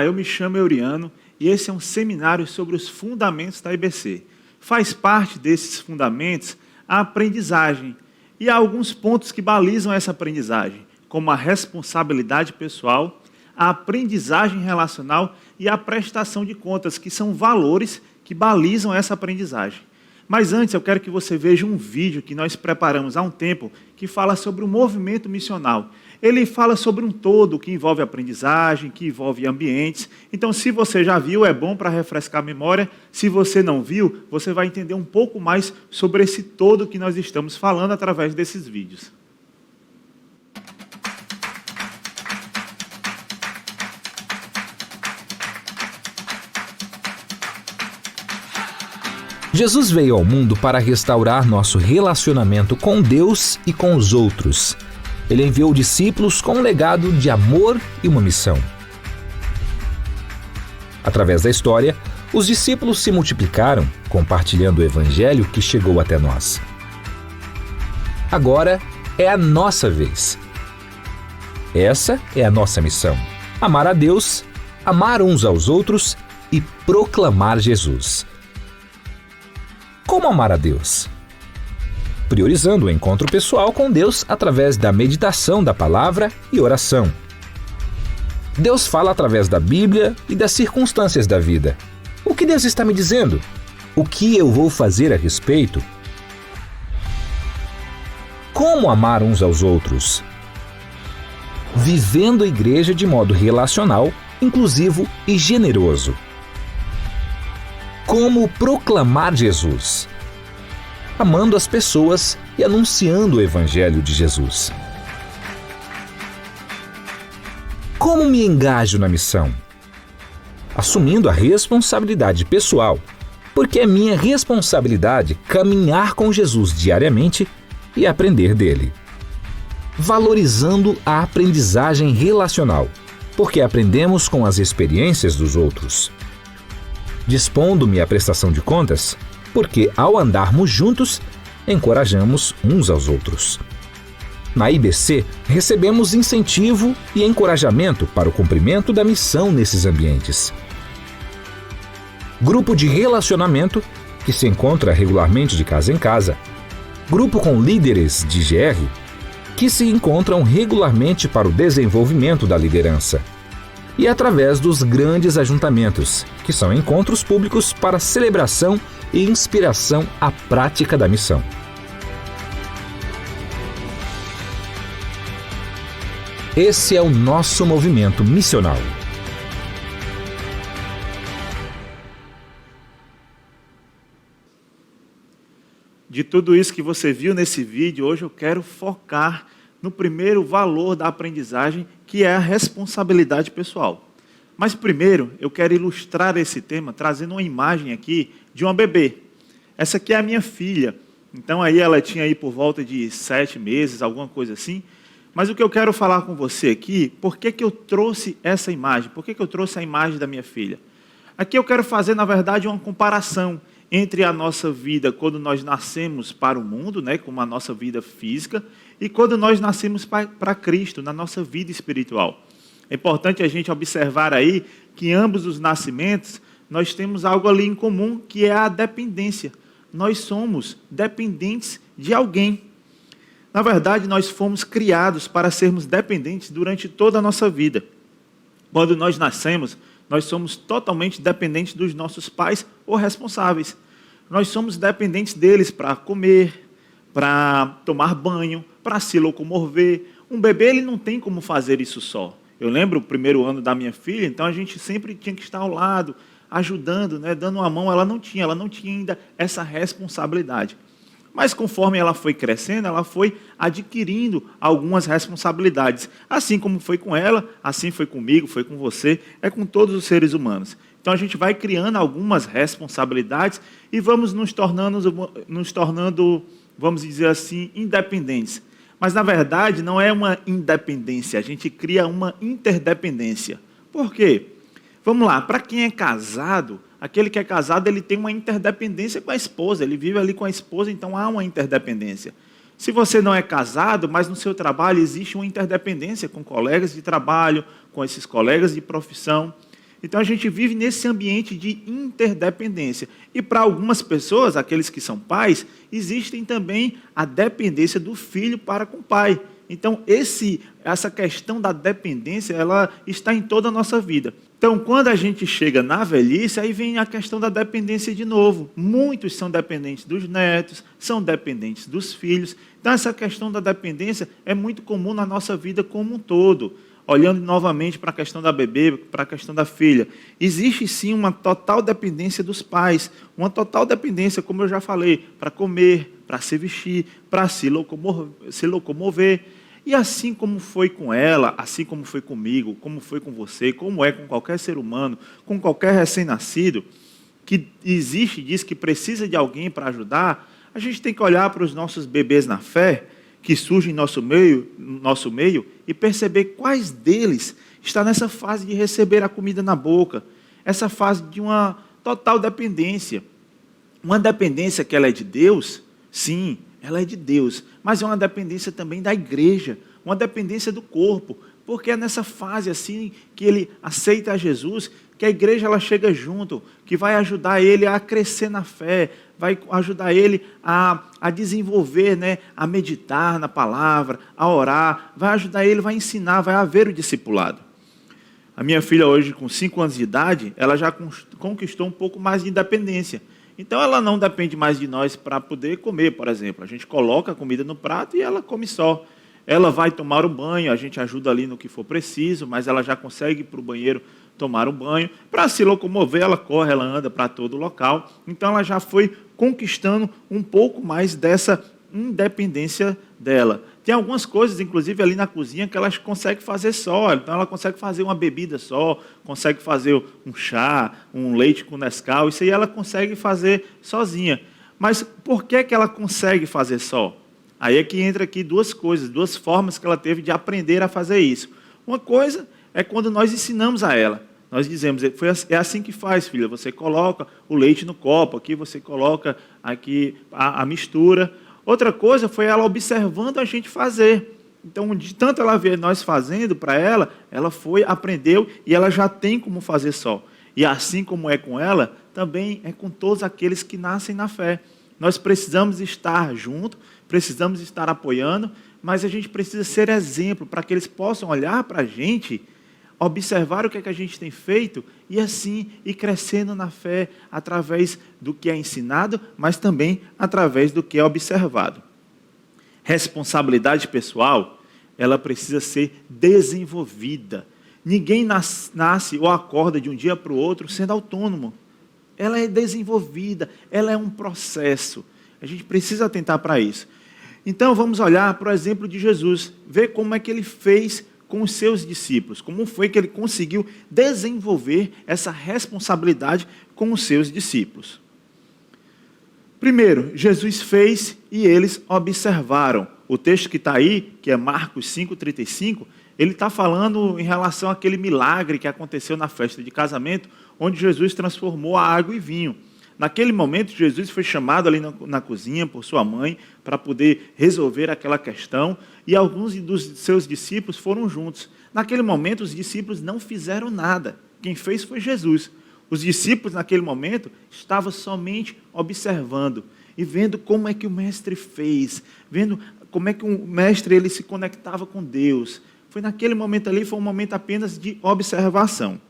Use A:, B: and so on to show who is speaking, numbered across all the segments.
A: Olá, eu me chamo Euriano e esse é um seminário sobre os fundamentos da IBC. Faz parte desses fundamentos a aprendizagem e há alguns pontos que balizam essa aprendizagem, como a responsabilidade pessoal, a aprendizagem relacional e a prestação de contas, que são valores que balizam essa aprendizagem. Mas antes eu quero que você veja um vídeo que nós preparamos há um tempo que fala sobre o movimento missional. Ele fala sobre um todo que envolve aprendizagem, que envolve ambientes. Então, se você já viu, é bom para refrescar a memória. Se você não viu, você vai entender um pouco mais sobre esse todo que nós estamos falando através desses vídeos.
B: Jesus veio ao mundo para restaurar nosso relacionamento com Deus e com os outros. Ele enviou discípulos com um legado de amor e uma missão. Através da história, os discípulos se multiplicaram, compartilhando o evangelho que chegou até nós. Agora é a nossa vez. Essa é a nossa missão: amar a Deus, amar uns aos outros e proclamar Jesus. Como amar a Deus? Priorizando o encontro pessoal com Deus através da meditação da palavra e oração. Deus fala através da Bíblia e das circunstâncias da vida. O que Deus está me dizendo? O que eu vou fazer a respeito? Como amar uns aos outros? Vivendo a igreja de modo relacional, inclusivo e generoso. Como proclamar Jesus? Amando as pessoas e anunciando o Evangelho de Jesus. Como me engajo na missão? Assumindo a responsabilidade pessoal, porque é minha responsabilidade caminhar com Jesus diariamente e aprender dele. Valorizando a aprendizagem relacional, porque aprendemos com as experiências dos outros. Dispondo-me à prestação de contas, porque ao andarmos juntos, encorajamos uns aos outros. Na IBC, recebemos incentivo e encorajamento para o cumprimento da missão nesses ambientes. Grupo de relacionamento, que se encontra regularmente de casa em casa. Grupo com líderes de GR, que se encontram regularmente para o desenvolvimento da liderança. E através dos grandes ajuntamentos, que são encontros públicos para celebração e inspiração à prática da missão. Esse é o nosso movimento missional.
A: De tudo isso que você viu nesse vídeo, hoje eu quero focar no primeiro valor da aprendizagem, que é a responsabilidade pessoal. Mas primeiro, eu quero ilustrar esse tema trazendo uma imagem aqui de uma bebê. Essa aqui é a minha filha. Então aí ela tinha aí por volta de 7 meses, alguma coisa assim. Mas o que eu quero falar com você aqui, por que eu trouxe essa imagem? Por que eu trouxe a imagem da minha filha? Aqui eu quero fazer, na verdade, uma comparação entre a nossa vida quando nós nascemos para o mundo, né, como a nossa vida física, e quando nós nascemos para Cristo, na nossa vida espiritual. É importante a gente observar aí que em ambos os nascimentos nós temos algo ali em comum, que é a dependência. Nós somos dependentes de alguém. Na verdade, nós fomos criados para sermos dependentes durante toda a nossa vida. Quando nós nascemos, nós somos totalmente dependentes dos nossos pais ou responsáveis. Nós somos dependentes deles para comer, para tomar banho, para se locomover. Um bebê ele não tem como fazer isso só. Eu lembro o primeiro ano da minha filha, então a gente sempre tinha que estar ao lado, ajudando, né, dando uma mão. Ela não tinha ainda essa responsabilidade. Mas conforme ela foi crescendo, ela foi adquirindo algumas responsabilidades. Assim como foi com ela, assim foi comigo, foi com você, é com todos os seres humanos. Então a gente vai criando algumas responsabilidades e vamos nos tornando, vamos dizer assim, independentes. Mas na verdade não é uma independência, a gente cria uma interdependência. Por quê? Vamos lá, para quem é casado, aquele que é casado, ele tem uma interdependência com a esposa, ele vive ali com a esposa, então há uma interdependência. Se você não é casado, mas no seu trabalho existe uma interdependência com colegas de trabalho, com esses colegas de profissão. Então a gente vive nesse ambiente de interdependência. E para algumas pessoas, aqueles que são pais, existem também a dependência do filho para com o pai. Então essa questão da dependência, ela está em toda a nossa vida. Então quando a gente chega na velhice, aí vem a questão da dependência de novo. Muitos são dependentes dos netos, são dependentes dos filhos. Então essa questão da dependência é muito comum na nossa vida como um todo. Olhando novamente para a questão da bebê, para a questão da filha, existe sim uma total dependência dos pais, uma total dependência, como eu já falei, para comer, para se vestir, para se locomover. E assim como foi com ela, assim como foi comigo, como foi com você, como é com qualquer ser humano, com qualquer recém-nascido, que existe, diz que precisa de alguém para ajudar, a gente tem que olhar para os nossos bebês na fé, que surgem em nosso meio, e perceber quais deles está nessa fase de receber a comida na boca, essa fase de uma total dependência. Uma dependência que ela é de Deus, sim, ela é de Deus, mas é uma dependência também da igreja, uma dependência do corpo, porque é nessa fase assim que ele aceita a Jesus, que a igreja ela chega junto, que vai ajudar ele a crescer na fé, vai ajudar ele a desenvolver, né, a meditar na palavra, a orar, vai ajudar ele, vai ensinar, vai haver o discipulado. A minha filha hoje, com 5 anos de idade, ela já conquistou um pouco mais de independência. Então ela não depende mais de nós para poder comer, por exemplo. A gente coloca a comida no prato e ela come só. Ela vai tomar o banho, a gente ajuda ali no que for preciso, mas ela já consegue ir para o banheiro tomar um banho. Para se locomover, ela corre, ela anda para todo local. Então ela já foi conquistando um pouco mais dessa independência dela. Tem algumas coisas, inclusive ali na cozinha, que ela consegue fazer só. Então ela consegue fazer uma bebida só, consegue fazer um chá, um leite com Nescau, isso aí ela consegue fazer sozinha. Mas por que ela consegue fazer só? Aí é que entra aqui duas coisas, duas formas que ela teve de aprender a fazer isso. Uma coisa é quando nós ensinamos a ela. Nós dizemos, é assim que faz, filha, você coloca o leite no copo, aqui você coloca aqui a mistura. Outra coisa foi ela observando a gente fazer. Então, de tanto ela ver nós fazendo para ela, ela foi, aprendeu e ela já tem como fazer só. E assim como é com ela, também é com todos aqueles que nascem na fé. Nós precisamos estar junto, precisamos estar apoiando, mas a gente precisa ser exemplo para que eles possam olhar para a gente, observar o que é que a gente tem feito e assim ir crescendo na fé através do que é ensinado, mas também através do que é observado. Responsabilidade pessoal, ela precisa ser desenvolvida. Ninguém nasce ou acorda de um dia para o outro sendo autônomo. Ela é desenvolvida, ela é um processo. A gente precisa atentar para isso. Então vamos olhar para o exemplo de Jesus, ver como é que ele fez com os seus discípulos, como foi que ele conseguiu desenvolver essa responsabilidade com os seus discípulos. Primeiro, Jesus fez e eles observaram. O texto que está aí, que é Marcos 5,35, ele está falando em relação àquele milagre que aconteceu na festa de casamento, onde Jesus transformou a água em vinho. Naquele momento, Jesus foi chamado ali na cozinha por sua mãe para poder resolver aquela questão e alguns dos seus discípulos foram juntos. Naquele momento, os discípulos não fizeram nada. Quem fez foi Jesus. Os discípulos, naquele momento, estavam somente observando e vendo como é que o mestre fez, vendo como é que o mestre ele se conectava com Deus. Foi naquele momento ali, foi um momento apenas de observação.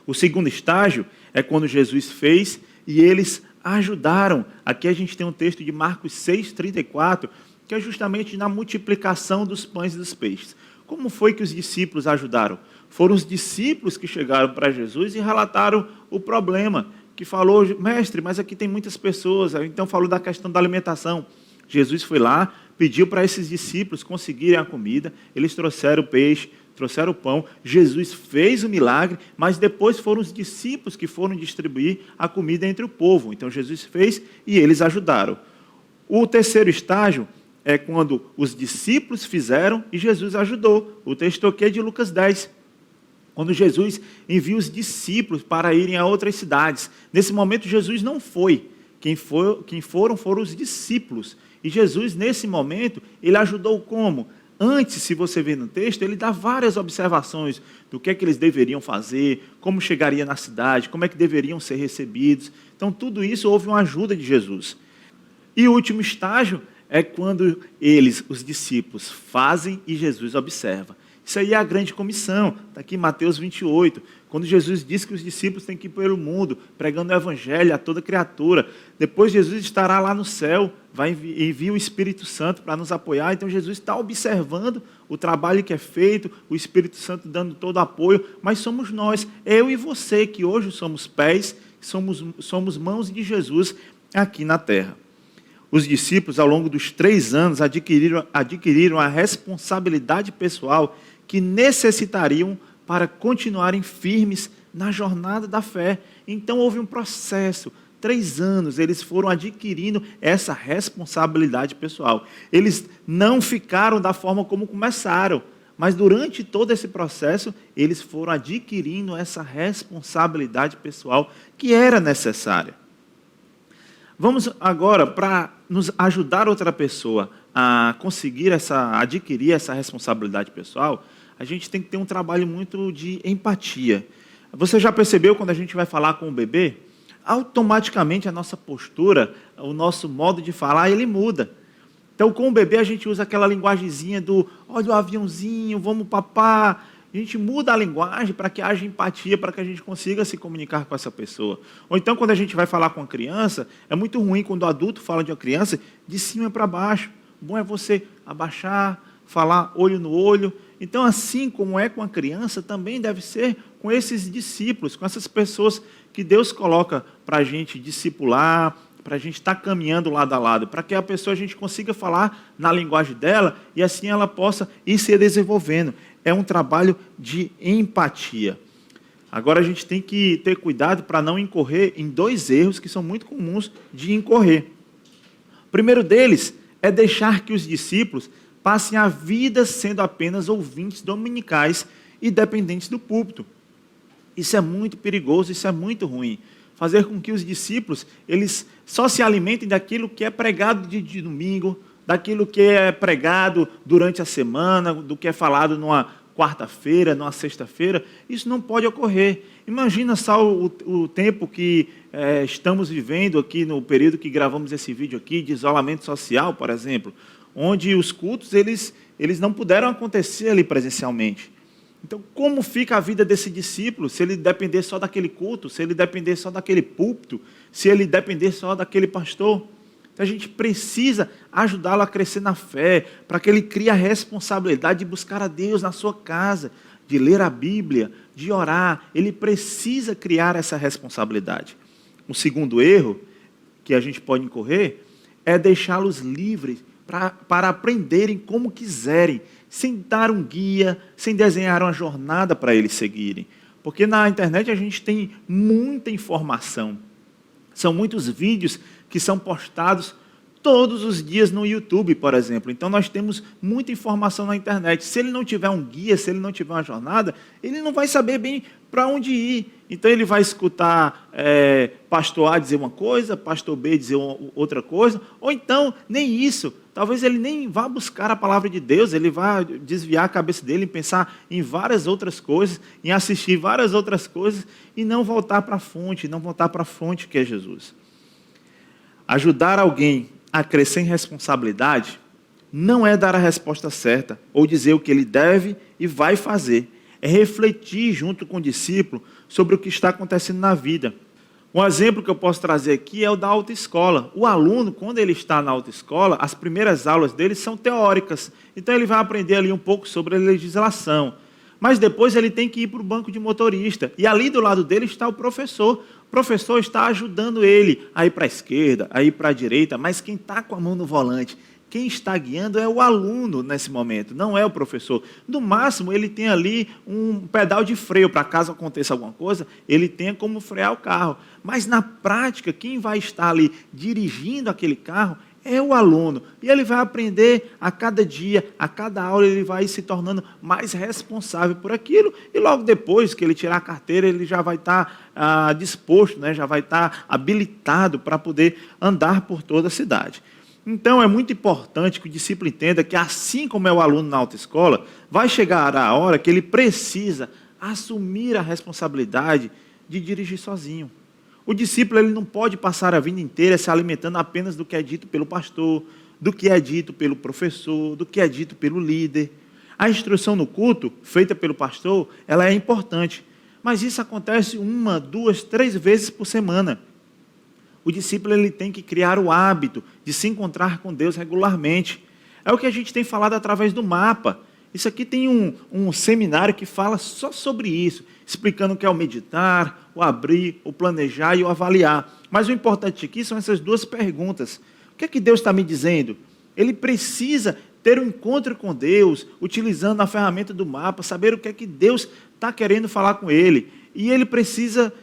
A: O segundo estágio é quando Jesus fez e eles ajudaram. Aqui a gente tem um texto de Marcos 6,34, que é justamente na multiplicação dos pães e dos peixes. Como foi que os discípulos ajudaram? Foram os discípulos que chegaram para Jesus e relataram o problema, que falou, mestre, mas aqui tem muitas pessoas, então falou da questão da alimentação. Jesus foi lá, pediu para esses discípulos conseguirem a comida, eles trouxeram o peixe, trouxeram o pão, Jesus fez o milagre, mas depois foram os discípulos que foram distribuir a comida entre o povo. Então Jesus fez e eles ajudaram. O terceiro estágio é quando os discípulos fizeram e Jesus ajudou. O texto aqui é de Lucas 10. Quando Jesus envia os discípulos para irem a outras cidades. Nesse momento Jesus não foi. Quem foram os discípulos. E Jesus, nesse momento, ele ajudou como? Antes, se você ver no texto, ele dá várias observações do que é que eles deveriam fazer, como chegaria na cidade, como é que deveriam ser recebidos. Então, tudo isso houve uma ajuda de Jesus. E o último estágio é quando eles, os discípulos, fazem e Jesus observa. Isso aí é a grande comissão, está aqui em Mateus 28, quando Jesus diz que os discípulos têm que ir pelo mundo, pregando o evangelho a toda criatura. Depois Jesus estará lá no céu, vai enviar o Espírito Santo para nos apoiar. Então Jesus está observando o trabalho que é feito, o Espírito Santo dando todo o apoio, mas somos nós, eu e você, que hoje somos pés, somos mãos de Jesus aqui na terra. Os discípulos, ao longo dos 3 anos, adquiriram a responsabilidade pessoal que necessitariam para continuarem firmes na jornada da fé. Então, houve um processo. 3 anos, eles foram adquirindo essa responsabilidade pessoal. Eles não ficaram da forma como começaram, mas durante todo esse processo, eles foram adquirindo essa responsabilidade pessoal que era necessária. Vamos agora, para nos ajudar outra pessoa a conseguir adquirir essa responsabilidade pessoal, a gente tem que ter um trabalho muito de empatia. Você já percebeu quando a gente vai falar com o bebê? Automaticamente a nossa postura, o nosso modo de falar, ele muda. Então, com o bebê a gente usa aquela linguagemzinha do olha o aviãozinho, vamos papá. A gente muda a linguagem para que haja empatia, para que a gente consiga se comunicar com essa pessoa. Ou então, quando a gente vai falar com a criança, é muito ruim quando o adulto fala de uma criança de cima para baixo. O bom é você abaixar, falar olho no olho. Então, assim como é com a criança, também deve ser com esses discípulos, com essas pessoas que Deus coloca para a gente discipular, para a gente estar caminhando lado a lado, para que a pessoa a gente consiga falar na linguagem dela e assim ela possa ir se desenvolvendo. É um trabalho de empatia. Agora a gente tem que ter cuidado para não incorrer em 2 erros que são muito comuns de incorrer. O primeiro deles é deixar que os discípulos passem a vida sendo apenas ouvintes dominicais e dependentes do púlpito. Isso é muito perigoso, isso é muito ruim. Fazer com que os discípulos eles só se alimentem daquilo que é pregado de domingo, daquilo que é pregado durante a semana, do que é falado numa quarta-feira, numa sexta-feira. Isso não pode ocorrer. Imagina só o tempo que estamos vivendo aqui no período que gravamos esse vídeo aqui, de isolamento social, por exemplo, onde os cultos eles não puderam acontecer ali presencialmente. Então, como fica a vida desse discípulo se ele depender só daquele culto, se ele depender só daquele púlpito, se ele depender só daquele pastor? Então, a gente precisa ajudá-lo a crescer na fé, para que ele crie a responsabilidade de buscar a Deus na sua casa, de ler a Bíblia, de orar. Ele precisa criar essa responsabilidade. O segundo erro que a gente pode incorrer é deixá-los livres para aprenderem como quiserem, sem dar um guia, sem desenhar uma jornada para eles seguirem. Porque na internet a gente tem muita informação. São muitos vídeos que são postados todos os dias no YouTube, por exemplo. Então nós temos muita informação na internet. Se ele não tiver um guia, se ele não tiver uma jornada, ele não vai saber bem para onde ir. Então ele vai escutar pastor A dizer uma coisa, pastor B dizer outra coisa, ou então nem isso. Talvez ele nem vá buscar a palavra de Deus, ele vai desviar a cabeça dele em pensar em várias outras coisas, em assistir várias outras coisas e não voltar para a fonte que é Jesus. Ajudar alguém a crescer em responsabilidade não é dar a resposta certa ou dizer o que ele deve e vai fazer. É refletir junto com o discípulo sobre o que está acontecendo na vida. Um exemplo que eu posso trazer aqui é o da autoescola. O aluno, quando ele está na autoescola, as primeiras aulas dele são teóricas. Então ele vai aprender ali um pouco sobre a legislação. Mas depois ele tem que ir para o banco de motorista. E ali do lado dele está o professor. O professor está ajudando ele a ir para a esquerda, a ir para a direita, mas quem está com a mão no volante, quem está guiando é o aluno nesse momento, não é o professor. No máximo, ele tem ali um pedal de freio, para caso aconteça alguma coisa, ele tenha como frear o carro. Mas na prática, quem vai estar ali dirigindo aquele carro é o aluno. E ele vai aprender a cada dia, a cada aula, ele vai se tornando mais responsável por aquilo. E logo depois que ele tirar a carteira, ele já vai estar disposto, já vai estar habilitado para poder andar por toda a cidade. Então, é muito importante que o discípulo entenda que, assim como é o aluno na autoescola, vai chegar a hora que ele precisa assumir a responsabilidade de dirigir sozinho. O discípulo ele não pode passar a vida inteira se alimentando apenas do que é dito pelo pastor, do que é dito pelo professor, do que é dito pelo líder. A instrução no culto, feita pelo pastor, ela é importante, mas isso acontece 1, 2, 3 vezes por semana. O discípulo ele tem que criar o hábito de se encontrar com Deus regularmente. É o que a gente tem falado através do mapa. Isso aqui tem um seminário que fala só sobre isso, explicando o que é o meditar, o abrir, o planejar e o avaliar. Mas o importante aqui são essas 2 perguntas. O que é que Deus está me dizendo? Ele precisa ter um encontro com Deus, utilizando a ferramenta do mapa, saber o que é que Deus está querendo falar com ele. E ele precisa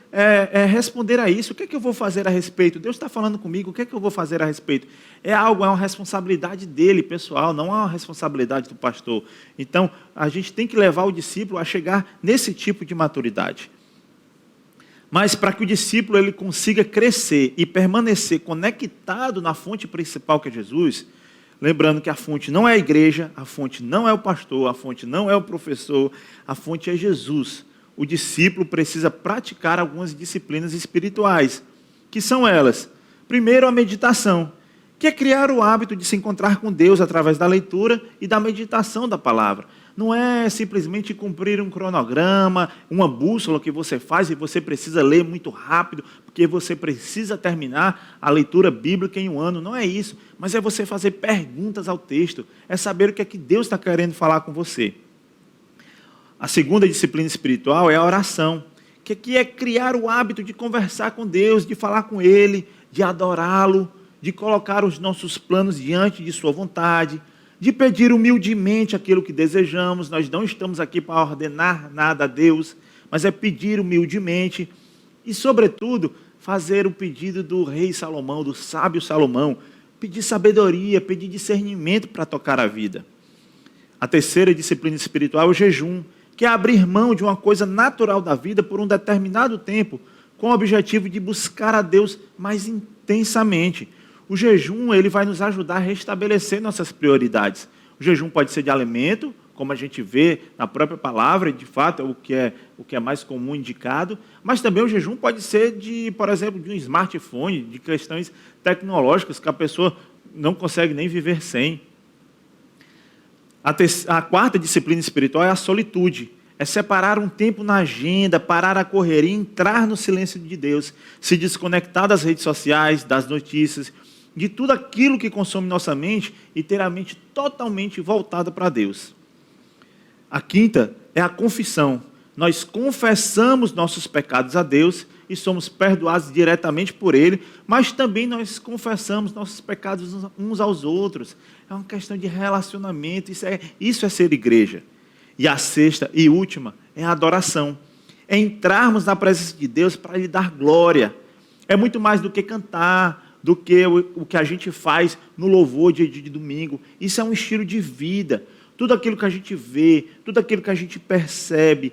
A: responder a isso. O que é que eu vou fazer a respeito? Deus está falando comigo, o que é que eu vou fazer a respeito? É uma responsabilidade dele, pessoal, não é uma responsabilidade do pastor. Então, a gente tem que levar o discípulo a chegar nesse tipo de maturidade. Mas para que o discípulo ele consiga crescer e permanecer conectado na fonte principal que é Jesus, lembrando que a fonte não é a igreja, a fonte não é o pastor, a fonte não é o professor, a fonte é Jesus. O discípulo precisa praticar algumas disciplinas espirituais, que são elas. Primeiro, a meditação, que é criar o hábito de se encontrar com Deus através da leitura e da meditação da palavra. Não é simplesmente cumprir um cronograma, uma bússola que você faz e você precisa ler muito rápido, porque você precisa terminar a leitura bíblica em 1 ano. Não é isso, mas é você fazer perguntas ao texto, é saber o que é que Deus está querendo falar com você. A segunda disciplina espiritual é a oração, que aqui é criar o hábito de conversar com Deus, de falar com Ele, de adorá-lo, de colocar os nossos planos diante de sua vontade, de pedir humildemente aquilo que desejamos. Nós não estamos aqui para ordenar nada a Deus, mas é pedir humildemente e, sobretudo, fazer o pedido do rei Salomão, do sábio Salomão, pedir sabedoria, pedir discernimento para tocar a vida. A terceira disciplina espiritual é o jejum, que é abrir mão de uma coisa natural da vida por um determinado tempo, com o objetivo de buscar a Deus mais intensamente. O jejum ele vai nos ajudar a restabelecer nossas prioridades. O jejum pode ser de alimento, como a gente vê na própria palavra, de fato é o que é mais comum indicado, mas também o jejum pode ser de, por exemplo, de um smartphone, de questões tecnológicas que a pessoa não consegue nem viver sem. A quarta disciplina espiritual é a solitude. É separar um tempo na agenda, parar a correria e entrar no silêncio de Deus. Se desconectar das redes sociais, das notícias, de tudo aquilo que consome nossa mente e ter a mente totalmente voltada para Deus. A quinta é a confissão. Nós confessamos nossos pecados a Deus e somos perdoados diretamente por Ele, mas também nós confessamos nossos pecados uns aos outros. É uma questão de relacionamento, isso é ser igreja. E a sexta e última é a adoração. É entrarmos na presença de Deus para lhe dar glória. É muito mais do que cantar, do que o que a gente faz no louvor dia de domingo. Isso é um estilo de vida. Tudo aquilo que a gente vê, tudo aquilo que a gente percebe,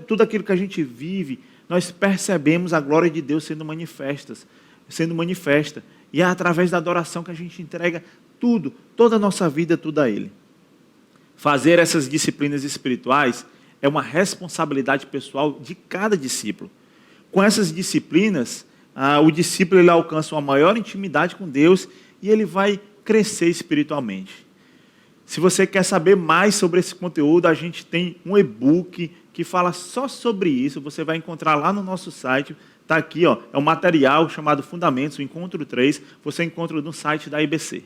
A: tudo aquilo que a gente vive, nós percebemos a glória de Deus sendo manifesta. E é através da adoração que a gente entrega tudo, toda a nossa vida, tudo a Ele. Fazer essas disciplinas espirituais é uma responsabilidade pessoal de cada discípulo. Com essas disciplinas, o discípulo ele alcança uma maior intimidade com Deus e ele vai crescer espiritualmente. Se você quer saber mais sobre esse conteúdo, a gente tem um e-book que fala só sobre isso. Você vai encontrar lá no nosso site. Está aqui, é um material chamado Fundamentos, o Encontro 3. Você encontra no site da IBC.